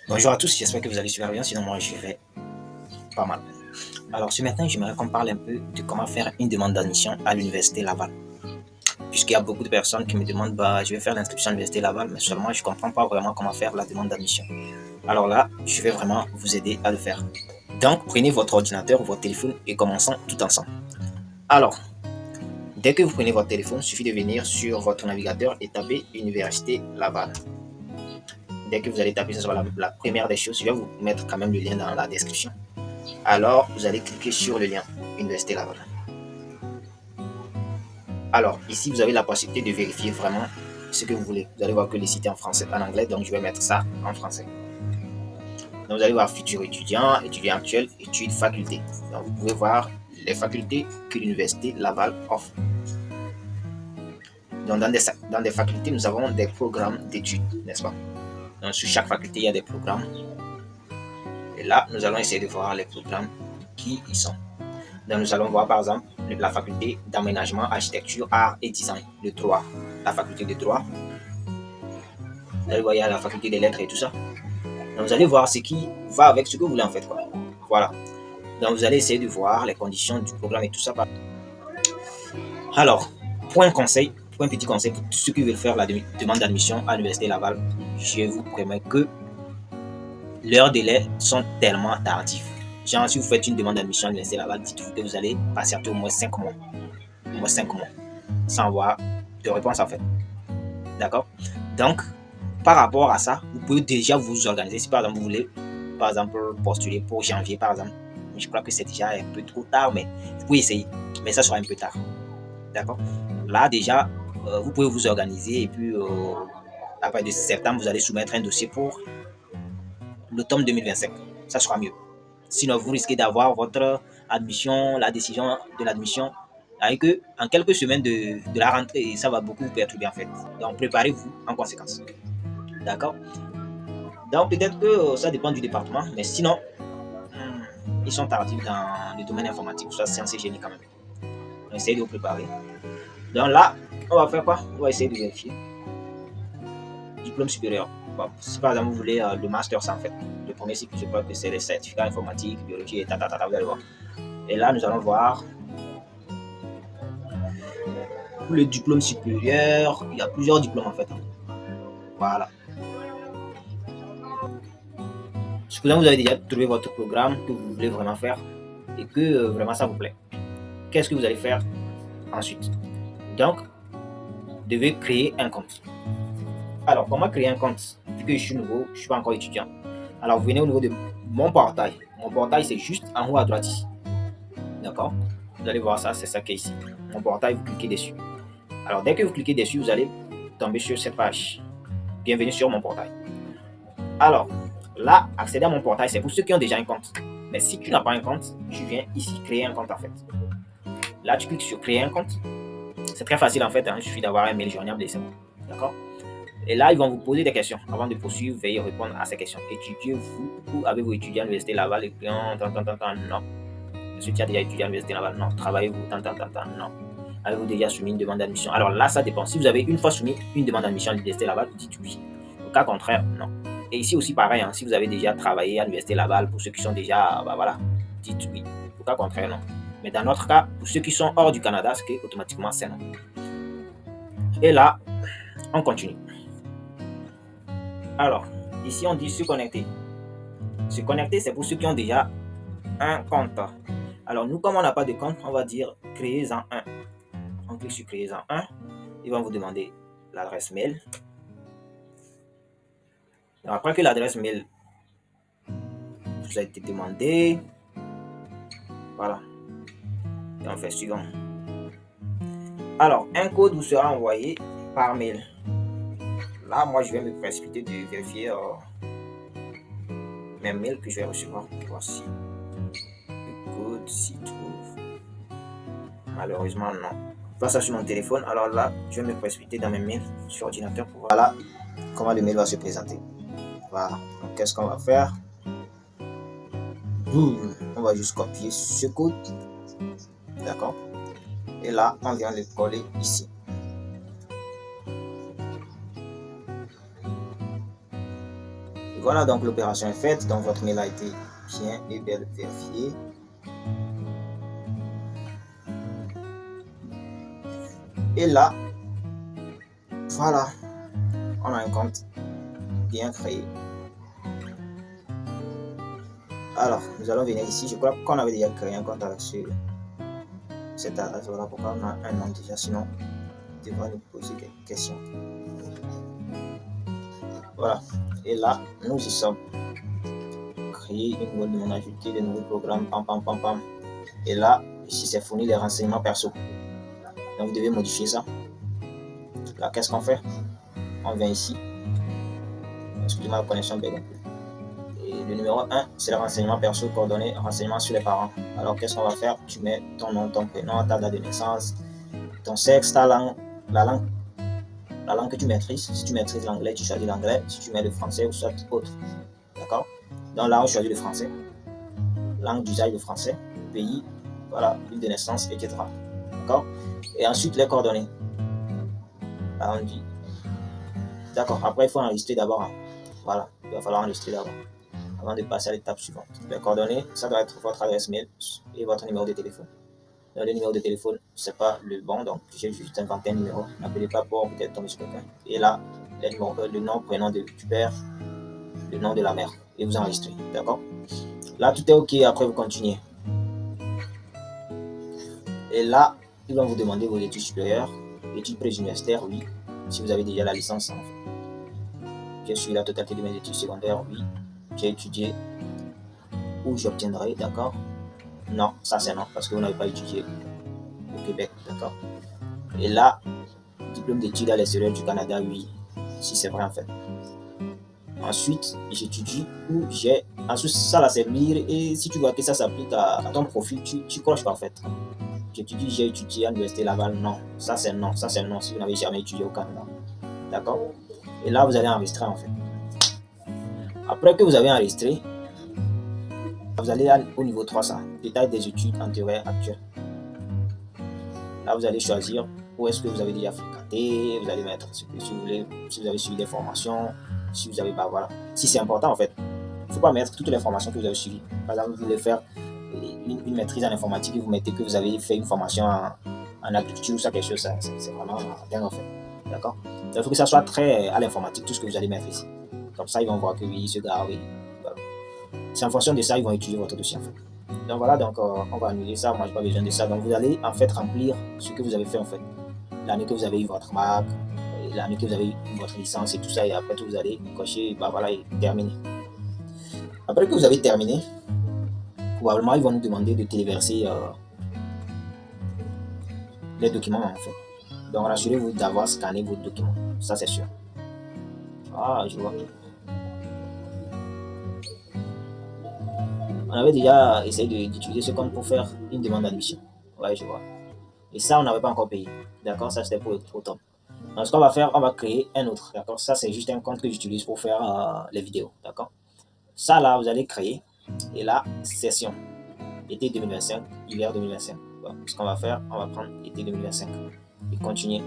Bonjour à tous, j'espère que vous allez super bien, sinon moi je vais pas mal. Alors ce matin, j'aimerais qu'on parle un peu de comment faire une demande d'admission à l'université Laval. Puisqu'il y a beaucoup de personnes qui me demandent, je vais faire l'inscription à l'université Laval, mais seulement je ne comprends pas vraiment comment faire la demande d'admission. Alors là, je vais vraiment vous aider à le faire. Donc prenez votre ordinateur ou votre téléphone et commençons tout ensemble. Alors, dès que vous prenez votre téléphone, il suffit de venir sur votre navigateur et taper Université Laval. Dès que vous allez taper, ce sera la première des choses. Je vais vous mettre quand même le lien dans la description. Alors, vous allez cliquer sur le lien Université Laval. Alors, ici, vous avez la possibilité de vérifier vraiment ce que vous voulez. Vous allez voir que les sites en français, en anglais, donc je vais mettre ça en français. Donc, vous allez voir futur étudiant, étudiant actuel, études, faculté. Donc, vous pouvez voir les facultés que l'Université Laval offre. Donc, dans des facultés, nous avons des programmes d'études, n'est-ce pas? Donc, sur chaque faculté, il y a des programmes. Et là, nous allons essayer de voir les programmes qui y sont. Donc, nous allons voir par exemple la faculté d'aménagement, architecture, art et design, le droit, la faculté de droit. Vous allez voir, il y a la faculté des lettres et tout ça. Donc, vous allez voir ce qui va avec ce que vous voulez en fait. Quoi. Voilà. Donc, vous allez essayer de voir les conditions du programme et tout ça. Alors, point petit conseil pour ceux qui veulent faire la demande d'admission à l'Université Laval, je vous promets que leurs délais sont tellement tardifs. Genre, si vous faites une demande d'admission à l'Université Laval, dites-vous que vous allez patienter au moins 5 mois. Au moins 5 mois. Sans avoir de réponse en fait. D'accord? Donc, par rapport à ça, vous pouvez déjà vous organiser. Si par exemple vous voulez, par exemple, postuler pour janvier, par exemple, je crois que c'est déjà un peu trop tard, mais vous pouvez essayer. Mais ça sera un peu tard. D'accord? Là, déjà, vous pouvez vous organiser et puis à partir de septembre, vous allez soumettre un dossier pour l'automne 2025. Ça sera mieux. Sinon, vous risquez d'avoir votre admission, la décision de l'admission avec eux en quelques semaines de la rentrée et ça va beaucoup vous perturber en fait. Donc, préparez-vous en conséquence. D'accord? Donc, peut-être que ça dépend du département, mais sinon, ils sont tardifs dans le domaine informatique, soit sciences et génie quand même. On essaye de vous préparer. Donc là, on va faire quoi? On va essayer de vérifier. Diplôme supérieur. Bon, si par exemple vous voulez le master, ça en fait. Le premier cycle, je crois que c'est les certificats informatiques, biologie et vous allez voir. Et là, nous allons voir pour le diplôme supérieur. Il y a plusieurs diplômes en fait. Voilà. Supposons que vous avez déjà trouvé votre programme que vous voulez vraiment faire et que vraiment ça vous plaît. Qu'est-ce que vous allez faire ensuite? Donc, vous devez créer un compte. Alors, comment créer un compte? Vu que je suis nouveau, je ne suis pas encore étudiant. Alors, vous venez au niveau de mon portail. Mon portail, c'est juste en haut à droite ici. D'accord? Vous allez voir ça, c'est ça qui est ici. Mon portail, vous cliquez dessus. Alors, dès que vous cliquez dessus, vous allez tomber sur cette page. Bienvenue sur mon portail. Alors, là, accéder à mon portail, c'est pour ceux qui ont déjà un compte. Mais si tu n'as pas un compte, tu viens ici créer un compte en fait. Là, tu cliques sur créer un compte. C'est très facile en fait, il suffit d'avoir un mail joignable et c'est bon. D'accord? Et là, ils vont vous poser des questions. Avant de poursuivre, veuillez répondre à ces questions. Étudiez-vous ou avez-vous étudié à l'Université Laval? Non. Est-ce que tu as déjà étudié à l'Université Laval? Non. Travaillez-vous? Non. Avez-vous déjà soumis une demande d'admission? Alors là, ça dépend. Si vous avez une fois soumis une demande d'admission à l'Université Laval, vous dites oui. Au cas contraire, non. Et ici aussi, pareil, si vous avez déjà travaillé à l'Université Laval, pour ceux qui sont déjà, voilà, dites oui. Au cas contraire, non. Mais dans notre cas, pour ceux qui sont hors du Canada, c'est automatiquement c'est non. Et là, on continue. Alors, ici, on dit se connecter. Se connecter, c'est pour ceux qui ont déjà un compte. Alors, nous, comme on n'a pas de compte, on va dire créez-en un. On clique sur créez-en un. Ils vont vous demander l'adresse mail. Donc, après que l'adresse mail vous a été demandée, voilà. Et on fait suivant. Alors, un code vous sera envoyé par mail. Là, moi, je vais me précipiter de vérifier mes mails que je vais recevoir. Voici. Le code s'y trouve. Malheureusement, non. Pas ça sur mon téléphone. Alors là, je vais me précipiter dans mes mails sur ordinateur pour voir. Voilà comment le mail va se présenter. Voilà. Donc, qu'est-ce qu'on va faire? Boum. On va juste copier ce code. D'accord? Et là, on vient le coller ici. Voilà, donc l'opération est faite, donc votre mail a été bien et bien vérifié. Et là, voilà, on a un compte bien créé. Alors, nous allons venir ici. Je crois qu'on avait déjà créé un compte avec cette adresse. Voilà pourquoi on a un nom déjà. Sinon, il devra nous poser des questions. Voilà. Et là, nous y sommes. Créer une nouvelle demande, ajouter de nouveaux programmes. Pam, pam, pam, pam. Et là, ici, c'est fournir les renseignements perso. Donc, vous devez modifier ça. Là, qu'est-ce qu'on fait? On vient ici. Excusez-moi, la connexion bug un peu. Et le numéro 1, c'est le renseignement perso, coordonnées, renseignements sur les parents. Alors, qu'est-ce qu'on va faire? Tu mets ton nom, ton prénom, ta date de naissance, ton sexe, ta langue, la langue que tu maîtrises. Si tu maîtrises l'anglais, tu choisis l'anglais. Si tu mets le français ou soit autre. D'accord? Donc là, on choisit le français. Langue d'usage, le français. Pays, voilà, ville de naissance, etc. D'accord? Et ensuite, les coordonnées. Là, on dit. D'accord. Après, il faut enregistrer d'abord. Hein. Voilà. Il va falloir enregistrer d'abord. Avant de passer à l'étape suivante. Les coordonnées, ça doit être votre adresse mail et votre numéro de téléphone. Le numéro de téléphone, c'est pas le bon, donc j'ai juste inventé un numéro. N'appelez pas pour peut-être tomber sur quelqu'un. Et là, le nom, prénom du père, le nom de la mère. Et vous enregistrez. D'accord? Là, tout est OK. Après, vous continuez. Et là, ils vont vous demander vos études supérieures. Études pré-universitaires, oui. Si vous avez déjà la licence, en fait. J'ai suivi la totalité de mes études secondaires, oui. J'ai étudié où j'obtiendrai, d'accord? Non, ça c'est non, parce que vous n'avez pas étudié au Québec, d'accord? Et là, diplôme d'études à l'extérieur du Canada, oui, si c'est vrai en fait. Ensuite, j'étudie où j'ai... Ensuite, ça là c'est lire, et si tu vois que ça s'applique à ton profil, tu croches pas en fait. J'ai étudié à l'université Laval, non, ça c'est non, ça c'est non, si vous n'avez jamais étudié au Canada, d'accord? Et là, vous allez enregistrer en fait. Après que vous avez enregistré, vous allez au niveau 300, détail des études antérieures actuelles. Là, vous allez choisir où est-ce que vous avez déjà fréquenté, vous allez mettre ce que si vous voulez, si vous avez suivi des formations, si vous avez pas, voilà. Si c'est important en fait, il ne faut pas mettre toutes les formations que vous avez suivies. Par exemple, vous voulez faire une maîtrise en informatique et vous mettez que vous avez fait une formation en agriculture ou ça quelque chose, c'est vraiment dingue en fait. D'accord? Il faut que ça soit très à l'informatique, tout ce que vous allez mettre ici. Comme ça, ils vont voir que oui, ce gars, oui. Voilà. C'est en fonction de ça, ils vont étudier votre dossier en fait. Donc voilà, donc on va annuler ça, moi j'ai pas besoin de ça. Donc vous allez en fait remplir ce que vous avez fait en fait. L'année que vous avez eu votre bac, l'année que vous avez eu votre licence et tout ça, et après tout vous allez cocher, bah voilà, et terminer. Après que vous avez terminé, probablement ils vont nous demander de téléverser les documents en fait. Donc rassurez-vous d'avoir scanné vos documents, ça c'est sûr. Ah, je vois. On avait déjà essayé d'utiliser ce compte pour faire une demande d'admission. Ouais, je vois. Et ça, on n'avait pas encore payé. D'accord? Ça, c'était pour automne. Donc, ce qu'on va faire, on va créer un autre. D'accord? Ça, c'est juste un compte que j'utilise pour faire les vidéos. D'accord? Ça, là, vous allez créer. Et là, session. Été 2025, hiver 2025. Bon, ce qu'on va faire, on va prendre été 2025. Et continuer.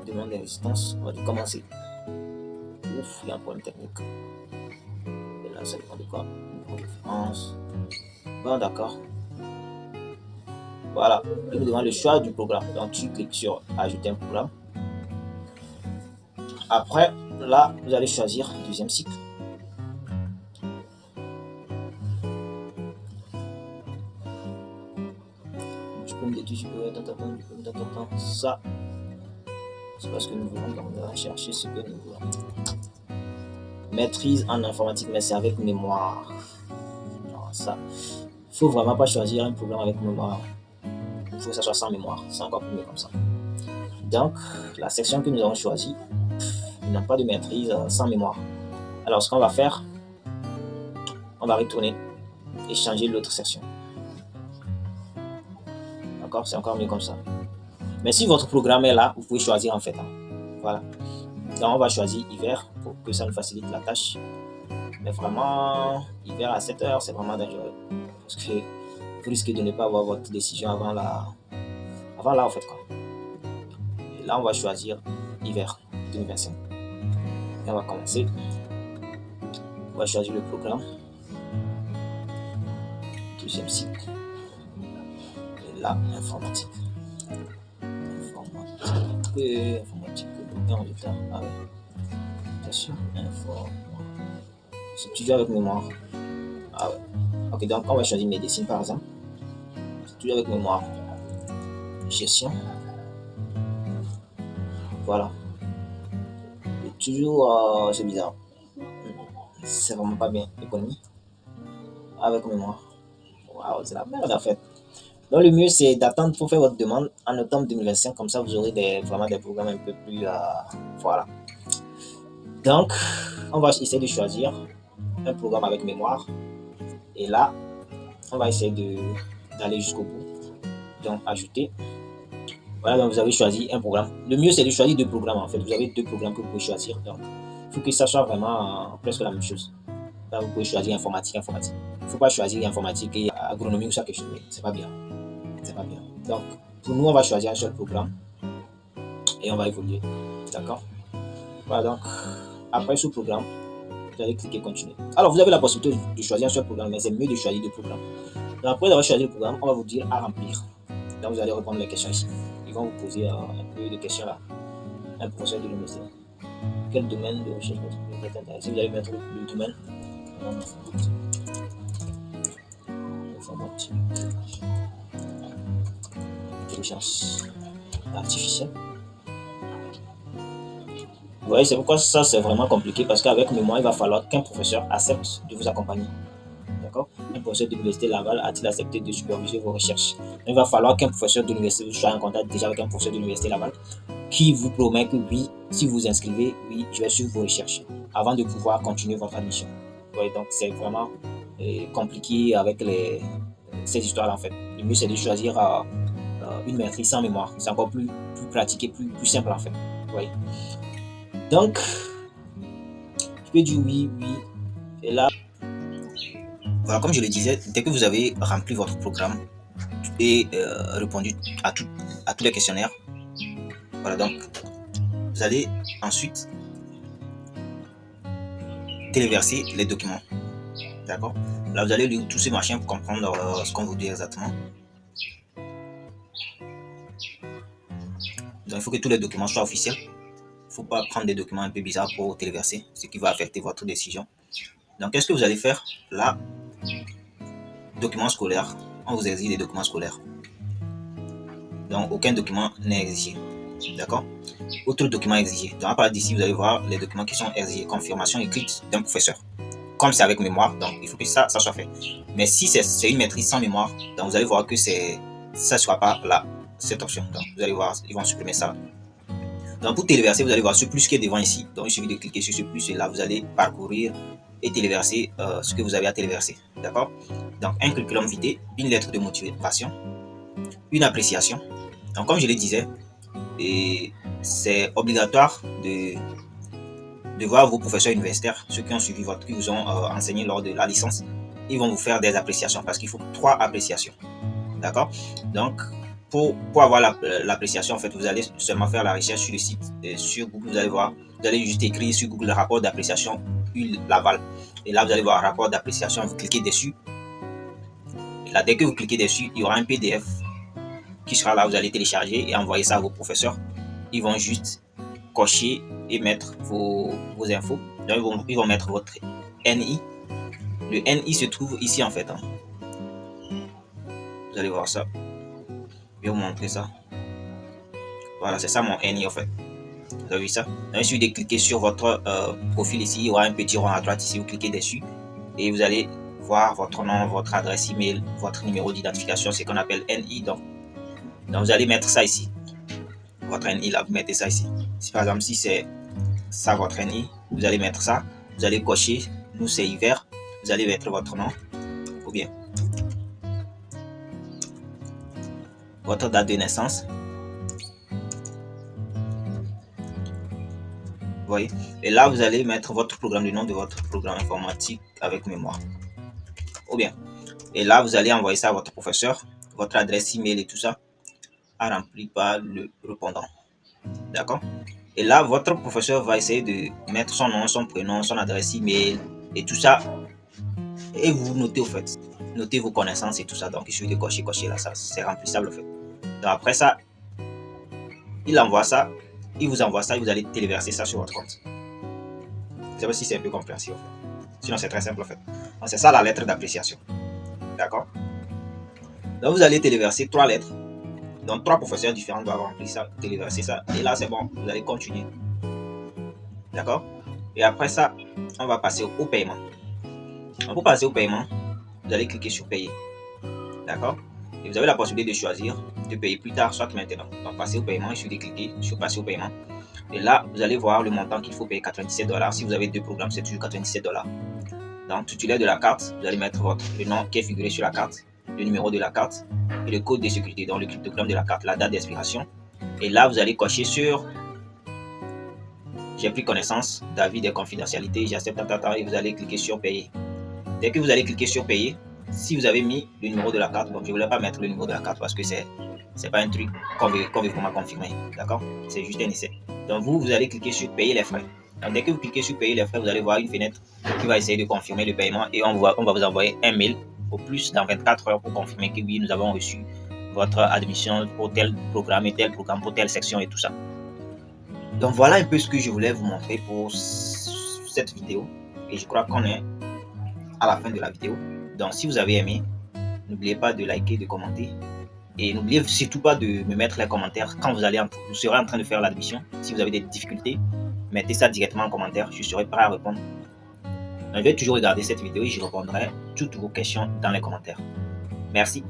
Demande de résistance. On va commencer. Ouf, il y a un problème technique. Et là, ça dépend de quoi? Une référence. Bon, d'accord. Voilà, il vous demande le choix du programme. Donc tu cliques sur ajouter un programme. Après, là, vous allez choisir le deuxième cycle. Diplôme d'études supérieures, ça, c'est parce que nous voulons, donc on va chercher ce que nous voulons. Maîtrise en informatique, mais c'est avec mémoire. Non, ça, il faut vraiment pas choisir un programme avec mémoire. Il faut que ça soit sans mémoire, c'est encore plus mieux comme ça. Donc, la section que nous avons choisie, nous n'avons pas de maîtrise sans mémoire. Alors, ce qu'on va faire, on va retourner et changer l'autre section. D'accord? C'est encore mieux comme ça. Mais si votre programme est là, vous pouvez choisir en fait. Hein. Voilà. Donc, on va choisir hiver pour que ça nous facilite la tâche. Mais vraiment, hiver à 7 heures, c'est vraiment dangereux. Parce que vous risquez de ne pas avoir votre décision avant là, en fait. Quoi. Et là, on va choisir hiver 2025. Et on va commencer. On va choisir le programme. Deuxième cycle. Et là, informatique. Informatique. En retard. Ah ouais. Bien sûr. C'est toujours avec mémoire. Ah ouais. Ok, donc on va choisir médecine par exemple. C'est toujours avec mémoire. Gestion. Voilà. Et toujours, c'est bizarre. C'est vraiment pas bien. Économie. Avec mémoire. Waouh, c'est la merde en fait. Donc le mieux c'est d'attendre pour faire votre demande en octobre 2025. Comme ça vous aurez vraiment des programmes un peu plus. Voilà. Donc on va essayer de choisir un programme avec mémoire. Et là, on va essayer d'aller jusqu'au bout. Donc ajouter. Voilà, donc vous avez choisi un programme. Le mieux c'est de choisir deux programmes en fait. Vous avez deux programmes que vous pouvez choisir. Donc il faut que ça soit vraiment presque la même chose. Là, vous pouvez choisir informatique. Il ne faut pas choisir informatique et agronomie ou ça quelque chose. C'est pas bien. C'est pas bien. Donc pour nous, on va choisir un seul programme et on va évoluer. D'accord. Voilà, donc après ce programme, vous allez cliquer continuer. Alors vous avez la possibilité de choisir un seul programme, mais c'est mieux de choisir deux programmes. Donc après avoir choisi le programme, on va vous dire à remplir. Donc vous allez répondre les questions ici. Ils vont vous poser un peu de questions là. Un professeur de l'université. Quel domaine de recherche vous êtes intéressé? Vous allez mettre le domaine. Informatique. Intelligence artificielle. Vous voyez, c'est pourquoi ça c'est vraiment compliqué parce qu'avec mémoire, il va falloir qu'un professeur accepte de vous accompagner. D'accord. Un professeur de l'université Laval a-t-il accepté de superviser vos recherches? Il va falloir qu'un professeur de l'université soit en contact déjà avec un professeur de l'université Laval qui vous promet que oui, si vous inscrivez, oui, je vais suivre vos recherches avant de pouvoir continuer votre admission. Vous voyez, donc c'est vraiment compliqué avec ces histoires-là en fait. Le mieux c'est de choisir une maîtrise sans mémoire. C'est encore plus pratique et plus simple en fait. Vous voyez. Donc, je peux dire oui. Et là, voilà, comme je le disais, dès que vous avez rempli votre programme et répondu à tous les questionnaires, voilà, donc vous allez ensuite téléverser les documents. D'accord. Là, vous allez lire tous ces machins pour comprendre ce qu'on vous dit exactement. Donc, il faut que tous les documents soient officiels. Il ne faut pas prendre des documents un peu bizarres pour téléverser, ce qui va affecter votre décision. Donc, qu'est-ce que vous allez faire là? Documents scolaires. On vous exige des documents scolaires. Donc, aucun document n'est exigé. D'accord. Autre document exigé. Donc, à partir d'ici, vous allez voir les documents qui sont exigés. Confirmation écrite d'un professeur. Comme c'est avec mémoire, donc il faut que ça soit fait. Mais si c'est une maîtrise sans mémoire, donc vous allez voir que ça ne sera pas là, cette option. Donc, vous allez voir, ils vont supprimer ça. Donc, pour téléverser, vous allez voir ce plus qui est devant ici. Donc, il suffit de cliquer sur ce plus et là, vous allez parcourir et téléverser ce que vous avez à téléverser. D'accord. Donc, un curriculum vitae, une lettre de motivation, une appréciation. Donc, comme je le disais, c'est obligatoire de voir vos professeurs universitaires, ceux qui ont suivi qui vous ont enseigné lors de la licence. Ils vont vous faire des appréciations parce qu'il faut 3 appréciations. D'accord. Donc, pour avoir l'appréciation, en fait, vous allez seulement faire la recherche sur le site, sur Google. Vous allez voir, vous allez juste écrire sur Google le rapport d'appréciation Laval. Et là, vous allez voir rapport d'appréciation. Vous cliquez dessus. Et là, dès que vous cliquez dessus, il y aura un PDF qui sera là. Vous allez télécharger et envoyer ça à vos professeurs. Ils vont juste cocher et mettre vos infos. Donc, ils vont mettre votre NI. Le NI se trouve ici en fait. Vous allez voir ça. Je vais vous montrer ça. Voilà, c'est ça mon NI en fait. Vous avez vu ça? Donc, il suffit de cliquer sur votre profil ici. Il y aura un petit rond à droite ici. Vous cliquez dessus et vous allez voir votre nom, votre adresse email, votre numéro d'identification, ce qu'on appelle NI. Donc, vous allez mettre ça ici. Votre NI là, vous mettez ça ici. Si par exemple, si c'est ça votre NI, vous allez mettre ça. Vous allez cocher. Nous, c'est hiver. Vous allez mettre votre nom ou bien votre date de naissance. Vous voyez. Et là, vous allez mettre votre programme, le nom de votre programme informatique avec mémoire. Ou bien. Et là, vous allez envoyer ça à votre professeur, votre adresse email et tout ça, à remplir par le répondant. D'accord. Et là, votre professeur va essayer de mettre son nom, son prénom, son adresse email, Et tout ça, et vous notez au fait. Notez vos connaissances et tout ça. Donc, il suffit de cocher là, ça c'est remplissable au fait. Donc après ça, il envoie ça, il vous envoie ça et vous allez téléverser ça sur votre compte. Je sais pas si c'est un peu compréhensible en fait. Sinon, c'est très simple en fait. Donc, c'est ça la lettre d'appréciation. D'accord? Donc, vous allez téléverser 3 lettres. Donc, 3 professeurs différents doivent remplir ça, téléverser ça. Et là, c'est bon, vous allez continuer. D'accord? Et après ça, on va passer au paiement. Donc, pour passer au paiement, vous allez cliquer sur payer. D'accord? Et vous avez la possibilité de choisir de payer plus tard, soit maintenant. Donc, passer au paiement, il suffit de cliquer sur passer au paiement. Et là, vous allez voir le montant qu'il faut payer, 97$. Si vous avez 2 programmes, c'est toujours 97$. Donc, titulaire de la carte, vous allez mettre le nom qui est figuré sur la carte, le numéro de la carte et le code de sécurité, donc le cryptogramme de la carte, la date d'expiration. Et là, vous allez cocher sur j'ai pris connaissance d'avis de confidentialité, j'accepte, et vous allez cliquer sur payer. Dès que vous allez cliquer sur payer, si vous avez mis le numéro de la carte, donc je ne voulais pas mettre le numéro de la carte parce que c'est pas un truc qu'on veut vraiment confirmer, d'accord? C'est juste un essai. Donc vous allez cliquer sur payer les frais. Donc dès que vous cliquez sur payer les frais, vous allez voir une fenêtre qui va essayer de confirmer le paiement et on va vous envoyer un mail au plus dans 24 heures pour confirmer que oui, nous avons reçu votre admission pour tel programme et tel programme pour telle section et tout ça. Donc voilà un peu ce que je voulais vous montrer pour cette vidéo et je crois qu'on est à la fin de la vidéo. Donc si vous avez aimé, n'oubliez pas de liker, de commenter et n'oubliez surtout pas de me mettre les commentaires quand vous serez en train de faire l'admission. Si vous avez des difficultés, mettez ça directement en commentaire, je serai prêt à répondre. Donc, je vais toujours regarder cette vidéo et je répondrai à toutes vos questions dans les commentaires. Merci.